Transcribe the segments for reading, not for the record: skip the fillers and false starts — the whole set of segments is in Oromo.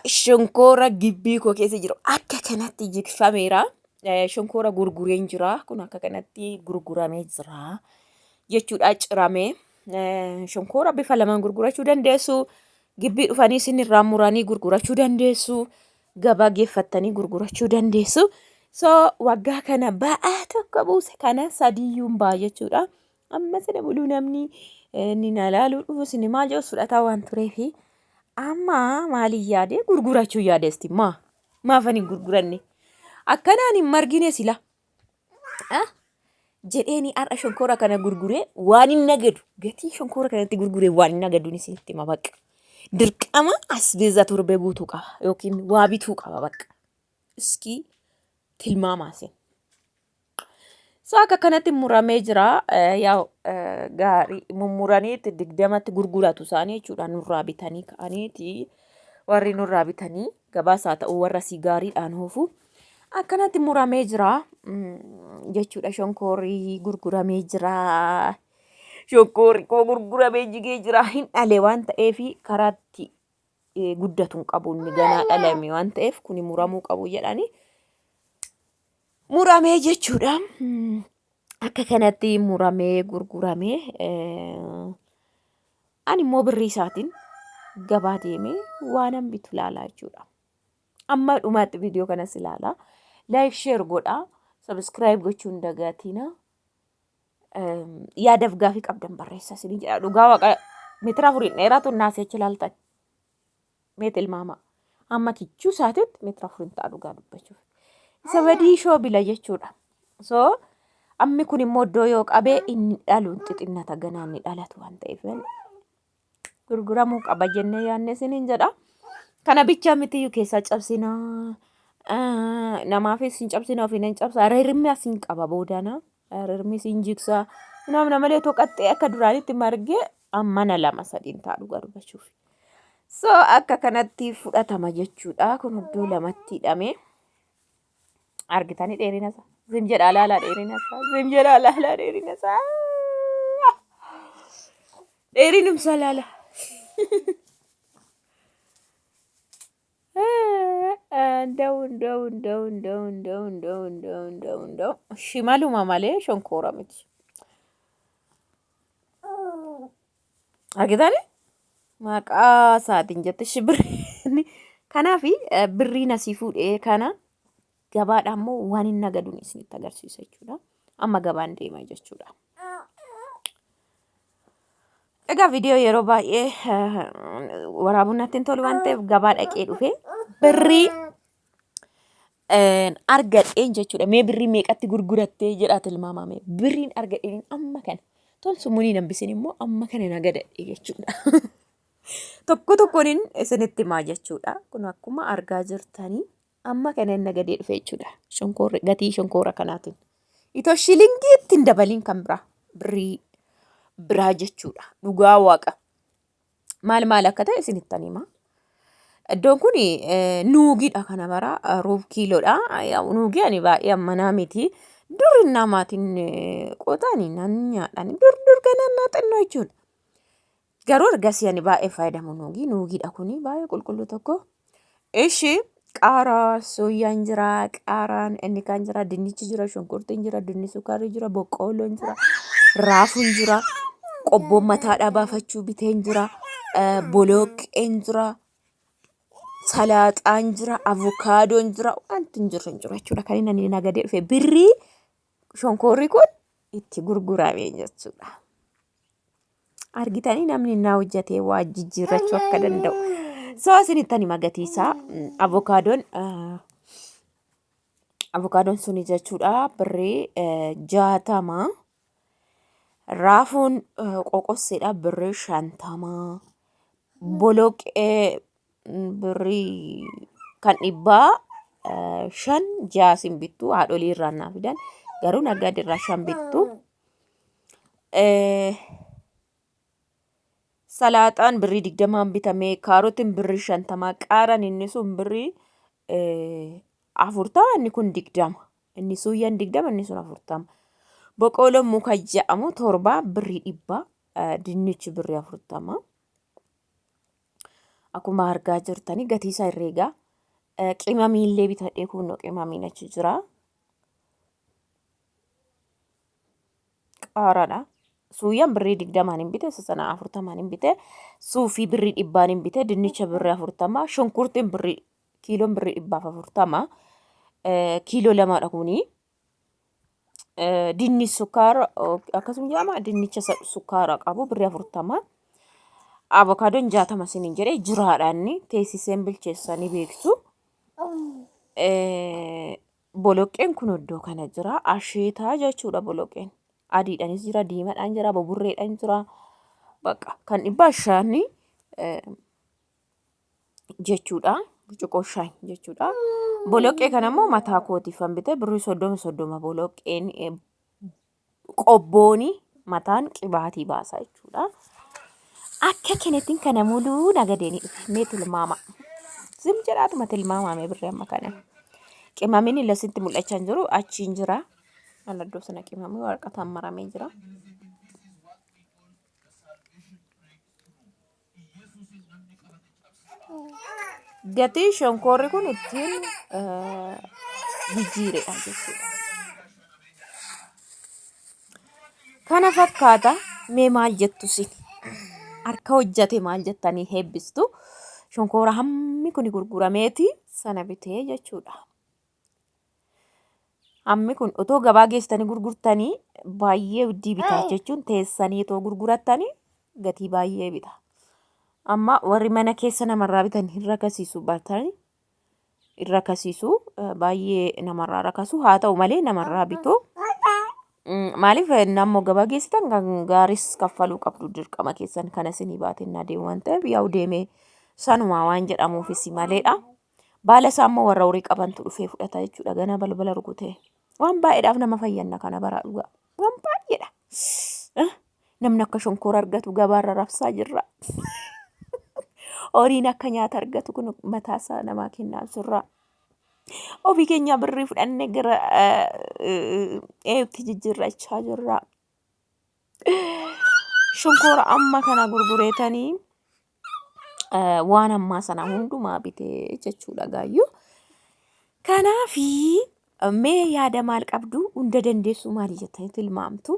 shonkoora gibbii koo keessa jiru akka kanatti jigfameera. Shonkoora gurgureen jira. Kun akka kanatti gurguramee jira jechuudha. Ciramee shonkoora bifa lamaan gurgurachuu dandeessu. Gibbii dhufanii isinirraa muranii gurgurachuu dandeessu. Gabaa geeffattanii gurgurachuu dandeessu. So waggaa kana ba'aa tokko buuse kana sadiyyuun ba'a jechuudha. Amma sana buluu namni ni nalaaluu dhufu isin maal jedhu fudhataa waan tureefi amma maaliin yaade gurgurachuu yaadesti maafan hin gurguranne akkanaan hin margine sila jedheeni har'a shonkoora kana gurguree waan hin nagadu gatii shonkoora kanatti gurguree waan hin nagaduun isinitti hima bakka dirqama asbeeza torbee guutuu qaba yookiin waa bituu qaba bakka iskii tilmaamaasin. So akka kanatti muramee jira. Yaa gaarii mummuraniitti 20tti gurguratu isaanii jechuudha. Nurraa bitanii ka'aniiti warri nurraa bitanii gabaasaa ta'uu warra si gaariidhaan hoofu. Akkanatti muramee jira jechuudha. Shonkoorri gurguramee jira. Shonkoorri koo gurguramee jigee jira. Hin dhale waan ta'eef karaatti guddatu hin qabu inni ganaa dhalame waan ta'eef kuni muramuu qabu jedhanii. Muramee jechuudha. Akka kanatti muramee gurguramee ani immoo birrii isaatiin gabaa deemee waanan bitu ilaalaa jechuudha. Amma dhumaatti viidiyoo kanas ilaalaa. Like share godhaa. Subscribe gochuun dagaatina. Yaadaaf gaafii qabdan barreessaa isin jedha. Dhugaa waaqa meetira 4 dheeraatu naasee ilaaltan. Meet ilmaama. Amma kichuu isaatiitti meetira 4 ta'a dhugaa dubbachuuf. Sabadii shoo bila jechuudha. So ammi kun immoo iddoo yoo qabee inni dhaluun xixinnata ganaan ni dhalatu waan ta'eef gurguramuu qaba jennee yaadne isiniin jedha. Kana bicha mitiyyuu keessaa cabsinaa. Namaafis hin cabsinaa ofiin hin cabsa. Reerrimmi asiin qaba boodana. Reerrimmi siin jigsaa. Namna malee toqaxxee akka duraanitti margee ammana 2-3 ta'a dhugaa dubbachuuf. So akka kanatti fudhatama jechuudha. Kun iddoo lamatti hidhamee. Argitanii dheerina isaa. Zim jedhaa laalaa dheerina isaa. Zim jedhaa laalaa dheerina isaa. Dheerinumsaa laalaa. Nda'u. Shimaluma malee shonkoora miti. Argitanii? Maqaa isaatiin jette shibirri. Kanaaf birrii nasii fuudhee kana. Gabaadhaan immoo waan hin nagaduun isinitti agarsiisa jechuudha. Amma gabaan deema jechuudha. Egaa viidiyoo yeroo baay'ee waraabuun natti hin tolu waan ta'eef gabaa dhaqee dhufee birrii argadheen jechuudha. Mee birrii meeqatti gurgurattee jedhaa tilmaamame. Birriin argadheen amma kana tolsu munii nambisin immoo amma kana nagadadhe jechuudha. Tokko tokkoon isinitti himaa jechuudha. Kun akkuma argaa jirtanii. Amma kana inni nagadee dhufe jechuudha. Shonkoorri gatii shonkoora kanaatiin. Itoo shilingiitti hin dabaliin kan biraa. Birrii biraa jechuudha. Dhugaa waaqa. Maal akka ta'e isinitti himaa. Iddoon kun nuugiidha kana bara ruub kiiloodha. Nuugii ani baay'ee ammanaa miti. Dur namaatiin qotaanii nan nyaadhaan. Dur ganannaa xinnoo jechuudha. Garuu ergasii ani baay'ee fayyadamu nuugii. Nuugiidha kuni baay'ee qulqulluu tokko. Ishii. Qaaraa sooyyaan jira, qaaraan inni kan jira, dinnichi jira, shonkoortiin jira, dinni sukkaarri jira, boqqoolloon jira, raafuun jira, qobboon mataadhaa baafachuu biteen jira, boloqqeen jira, salaaxaan jira, avokaadoon jira, wanti hin jirre hin jiru jechuudha. Kan inni nagadee dhufe birrii shonkoorri kun itti gurguramee jechuudha. Argitanii namni naa hojjetee waa jijjiirrachuu akka danda'u. So isinitti hima gatii isaa avokaadoon suni jechuudha birrii 60. Raafuun qoqosseedha birrii 50. Boloqqee birrii kan 500 bittu haadholii irraa naa fidan garuu naggaadee irraa 5 bittu. Salaaxaan birrii 20 bitamee kaarotiin birrii 50 qaaraan inni sun birrii 40 inni kun 20 inni suuyyaan 20 inni sun 40 boqqooloon muka ja'amu 7 birrii 100 dinnichi birrii 40 akkuma argaa jirtanii gatii isaa herreegaa. Qimamiillee bitadhee kunoo qimamiin achi jira. Qaaraadha. Suuyyaan birrii 20 hin bite, sana 40 hin bite, suufii birrii 100 hin bite, dinnicha birrii 40, shunkurtiin birrii kiiloon birrii 140, kiiloo 2dha kuni. Dinni sukkaara akkasuma jedhama, dinnicha sukkaara qabu birrii 40. Avokaadoon 60 siniin jedhee jiraadha inni teessiseen bilcheessanii beektu. Boloqqeen kun iddoo kana jira. Asheetaa jechuudha boloqqeen. Adiidhaanis jira, diimaadhaan jira, buburreedhaan jira. Bakka kan 500 jechuudha. Burcuqqoo 5 jechuudha. Boloqqee kana immoo mataa kootiifan bite birrii 30 boloqqeen qobbooni mataan qibaatii baasa jechuudha. Akka kanattiin kana muluu nagadeeni dhufe mee tilmaama. Zim jedhaatuma tilmaamame birrii amma kana. Qimamiin illasitti mul'achaa hin jiru achiin jira. Aladdoo sana qimamii waraqataan maramee jira. Gatii shonkoorri kun ittiin jijjiiredha jechuudha. Kana fakkaata mee maal jettu isin? Harka hojjate maal jettanii heebbistu? Shonkoora hammi kun gurgurameeti sana bitee jechuudha. Hammi kun otoo gabaa geessanii gurgurtanii baay'ee uddii bitaa jechuun teessanii otoo gurgurattanii gatii baay'ee bita. Amma warri mana keessa namarraa bitan hin rakasiisu bartanii hin rakasiisu baay'ee namarraa rakasu haa ta'u malee namarraa bitu. Maaliif nammoo gabaa geessitan kan gaaris kaffaluu qabdu dirqama keessan kana isinii baateen adeemu waan ta'eef yaa'u deemee sanumaa waan jedhamuufis maleedha. Baala isaa immoo warra horii qabantu dhufee fudhata jechuudha. Gana balbala rukutee waan baay'eedhaaf nama fayyadna kana bara dhugaa waan baay'eedha. Namni akka shonkoora argatu gabaarra rafsaa jirra. Horiin akka nyaata argatu kun mataasaa namaa kennaa surraa. Ofii keenya birrii fudhannee gara eeyyutti jijjiirrachaa jirra. Shonkoora amma kana gurgureetanii waan ammaa sana hundumaa bitee jechuudha gaayyuu. Kanaafi mee yaada maal qabdu hunda dandeessu maali jettanii tilmaamtu?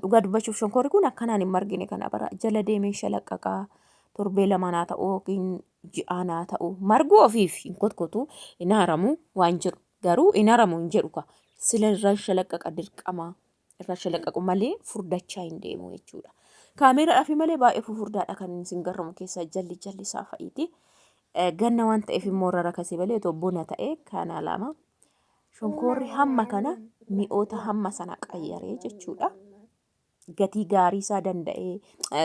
Dhugaa dubbachuuf shonkoorri kun akkanaan hin margine kana bara jala deemee shalaqqaqaa torbee lamanaa ta'uu yookiin ji'aanaa ta'uu margu ofiif hin kotkotu hin haramu waan jedhu garuu hin haramu hin jedhu ka sila irra shalaqqaqa dirqama irra shalaqqaqu malee furdachaa hin deemu jechuudha. Kaameeraadhaaf malee baay'ee fufurdaadha kan isin garramu keessa jalli isaa fa'iiti. Ganna waan ta'eef immoo irra rakasee malee otoo bona ta'e kana lama shonkoorri hamma kana mi'oota hamma sana qayyaree jechuudha. Gatii gaarii isaa danda'ee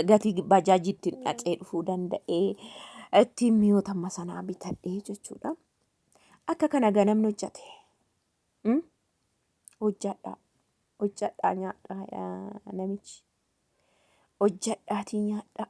gatii bajaajii ittiin dhaqee dhufuu danda'ee ittiin mi'oota amma sanaa bitadhee jechuudha. Akka kana ganamni hojjate. Hojjadhaa nyaadhaa namichi. Hojjadhaatii nyaadhaa.